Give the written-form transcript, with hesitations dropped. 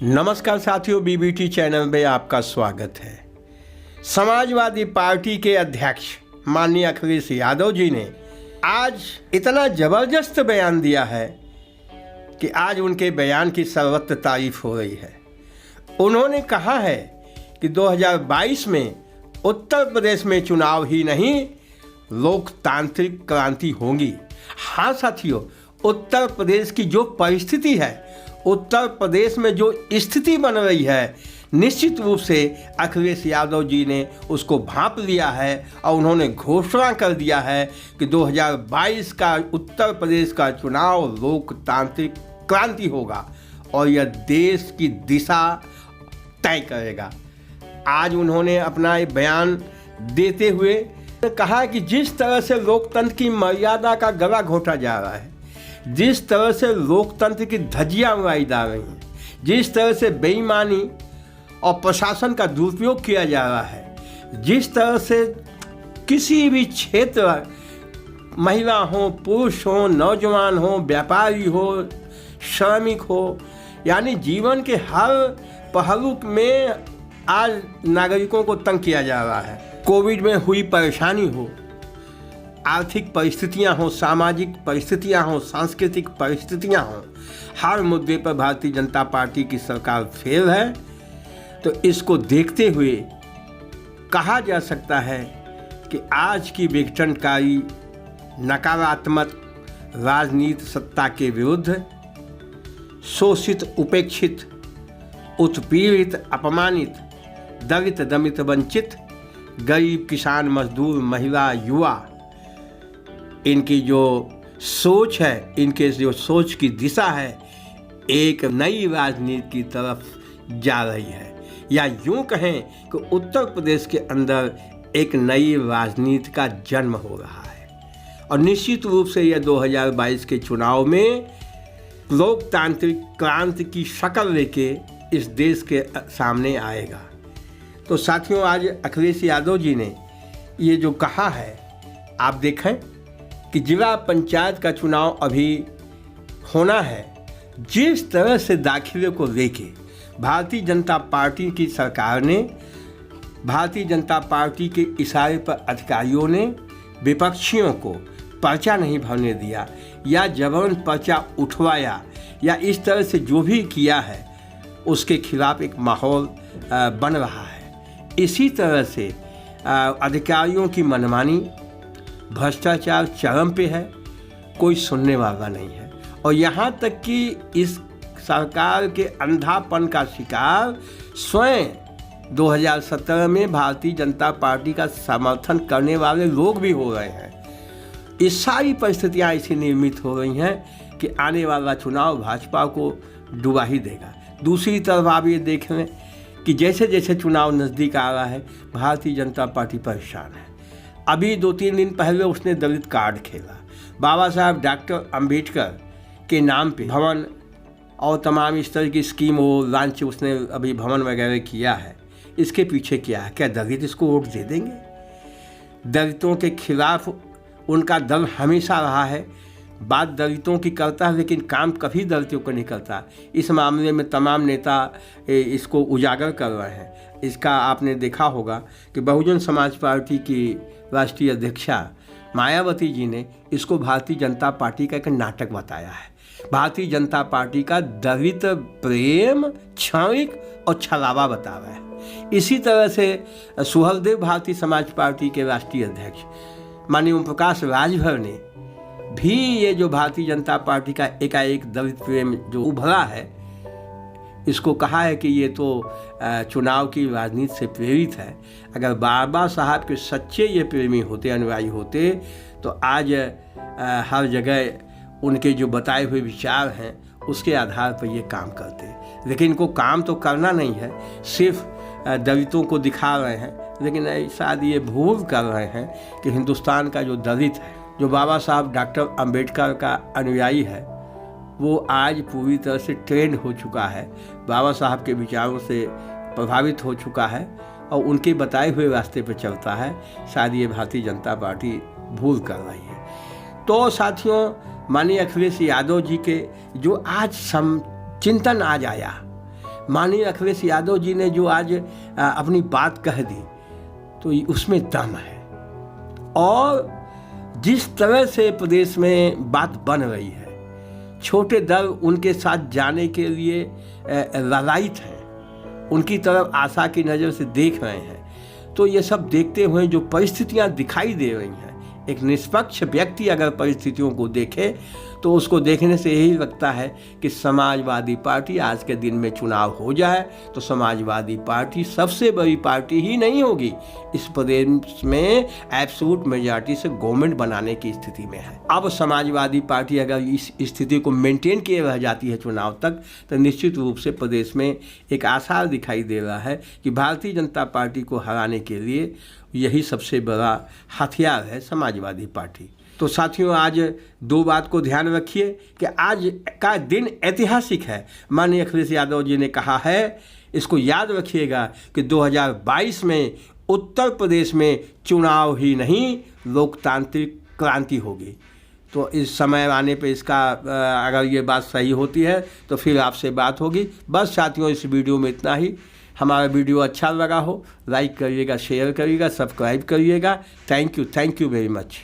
नमस्कार साथियों, BBT channel में आपका स्वागत है। समाजवादी पार्टी के अध्यक्ष माननीय अखिलेश यादव जी ने आज इतना ज़बरदस्त बयान दिया है कि आज उनके बयान की सर्वत्र तारीफ हो रही है। उन्होंने कहा है कि 2022 में उत्तर प्रदेश में चुनाव ही नहीं, लोकतांत्रिक क्रांति होगी। हाँ साथियों, उत्तर प्रदेश की जो परिस्थिति है, उत्तर प्रदेश में जो स्थिति बन रही है, निश्चित रूप से अखिलेश यादव जी ने उसको भांप लिया है और उन्होंने घोषणा कर दिया है कि 2022 का उत्तर प्रदेश का चुनाव लोकतांत्रिक क्रांति होगा और यह देश की दिशा तय करेगा। आज उन्होंने अपना एक बयान देते हुए कहा कि जिस तरह से लोकतंत्र की मर्यादा का गला घोंटा जा रहा है, जिस तरह से लोकतंत्र की धज्जियां उड़ाई जा रही हैं, जिस तरह से बेईमानी और प्रशासन का दुरुपयोग किया जा रहा है, जिस तरह से किसी भी क्षेत्र, महिला हो, पुरुष हो, नौजवान हो, व्यापारी हो, श्रमिक हो, यानी जीवन के हर पहलू में आज नागरिकों को तंग किया जा रहा है। कोविड में हुई परेशानी हो, आर्थिक परिस्थितियां हो, सामाजिक परिस्थितियां हो, सांस्कृतिक परिस्थितियां हो, हर मुद्दे पर भारतीय जनता पार्टी की सरकार फेल है। तो इसको देखते हुए कहा जा सकता है कि आज की विघटनकारी नकारात्मक राजनीति सत्ता के विरुद्ध शोषित, उपेक्षित, उत्पीड़ित, अपमानित, दलित, दमित, वंचित, गरीब, किसान, मजदूर, महिला, युवा, इनकी जो सोच है, इनके जो सोच की दिशा है, एक नई राजनीति की तरफ जा रही है, या यूं कहें कि उत्तर प्रदेश के अंदर एक नई राजनीति का जन्म हो रहा है। और निश्चित रूप से यह 2022 के चुनाव में लोकतांत्रिक क्रांति की शक्ल लेके इस देश के सामने आएगा। तो साथियों, आज अखिलेश यादव जी ने ये जो कहा है, आप देखें कि जिला पंचायत का चुनाव अभी होना है, जिस तरह से दाखिले को लेके भारतीय जनता पार्टी की सरकार ने, भारतीय जनता पार्टी के इशारे पर अधिकारियों ने विपक्षियों को पर्चा नहीं भरने दिया या जबरन पर्चा उठवाया या इस तरह से जो भी किया है, उसके खिलाफ एक माहौल बन रहा है। इसी तरह से अधिकारियों की मनमानी, भ्रष्टाचार चरम पे है, कोई सुनने वाला नहीं है। और यहाँ तक कि इस सरकार के अंधापन का शिकार स्वयं 2017 में भारतीय जनता पार्टी का समर्थन करने वाले लोग भी हो रहे हैं। ये सारी परिस्थितियाँ ऐसी निर्मित हो रही हैं कि आने वाला चुनाव भाजपा को डुबा ही देगा। दूसरी तरफ आप ये देख लें कि जैसे जैसे चुनाव नज़दीक आ रहा है, भारतीय जनता पार्टी परेशान है। अभी 2-3 दिन पहले उसने दलित कार्ड खेला, बाबा साहब डॉक्टर अंबेडकर के नाम पे भवन और तमाम इस तरह की स्कीम हो लॉन्च उसने अभी भवन वगैरह किया है। इसके पीछे क्या है? क्या दलित इसको वोट दे देंगे? दलितों के खिलाफ उनका दल हमेशा रहा है, बात दलितों की करता है लेकिन काम कभी दलितों को नहीं करता। इस मामले में तमाम नेता इसको उजागर कर रहे हैं। इसका आपने देखा होगा कि बहुजन समाज पार्टी की राष्ट्रीय अध्यक्षा मायावती जी ने इसको भारतीय जनता पार्टी का एक नाटक बताया है। भारतीय जनता पार्टी का दलित प्रेम, क्षणिक और छलावा बता रहा है। इसी तरह से सुहलदेव भारतीय समाज पार्टी के राष्ट्रीय अध्यक्ष माननीय ओम प्रकाश राजभर ने भी ये जो भारतीय जनता पार्टी का एकाएक दलित प्रेम जो उभरा है, इसको कहा है कि ये तो चुनाव की राजनीति से प्रेरित है। अगर बाबा साहब के सच्चे ये प्रेमी होते, अनुयायी होते, तो आज हर जगह उनके जो बताए हुए विचार हैं उसके आधार पर ये काम करते। लेकिन इनको काम तो करना नहीं है, सिर्फ दलितों को दिखा रहे हैं। लेकिन शायद ये भूल कर रहे हैं कि हिंदुस्तान का जो दलित है, जो बाबा साहब डॉक्टर अंबेडकर का अनुयायी है, वो आज पूरी तरह से ट्रेंड हो चुका है, बाबा साहब के विचारों से प्रभावित हो चुका है और उनके बताए हुए रास्ते पर चलता है। शायद ये भारतीय जनता पार्टी भूल कर रही है। तो साथियों, माननीय अखिलेश यादव जी के जो आज चिंतन आज आया, माननीय अखिलेश यादव जी ने जो आज अपनी बात कह दी, तो उसमें दम है। और जिस तरह से प्रदेश में बात बन रही है, छोटे दल उनके साथ जाने के लिए लालायित हैं, उनकी तरफ आशा की नज़र से देख रहे हैं। तो ये सब देखते हुए जो परिस्थितियां दिखाई दे रही हैं, एक निष्पक्ष व्यक्ति अगर परिस्थितियों को देखे तो उसको देखने से यही लगता है कि समाजवादी पार्टी आज के दिन में चुनाव हो जाए तो समाजवादी पार्टी सबसे बड़ी पार्टी ही नहीं होगी, इस प्रदेश में एब्सोल्यूट मेजॉरिटी से गवर्नमेंट बनाने की स्थिति में है। अब समाजवादी पार्टी अगर इस स्थिति को मेंटेन किए रह जाती है चुनाव तक, तो निश्चित रूप से प्रदेश में एक आसार दिखाई दे रहा है कि भारतीय जनता पार्टी को हराने के लिए यही सबसे बड़ा हथियार है समाजवादी पार्टी। तो साथियों, आज दो बात को ध्यान रखिए कि आज का दिन ऐतिहासिक है। माननीय अखिलेश यादव जी ने कहा है, इसको याद रखिएगा कि 2022 में उत्तर प्रदेश में चुनाव ही नहीं, लोकतांत्रिक क्रांति होगी। तो इस समय आने पे इसका अगर ये बात सही होती है तो फिर आपसे बात होगी। बस साथियों, इस वीडियो में इतना ही। हमारा वीडियो अच्छा लगा हो लाइक करिएगा, शेयर करिएगा, सब्सक्राइब करिएगा। Thank you very much.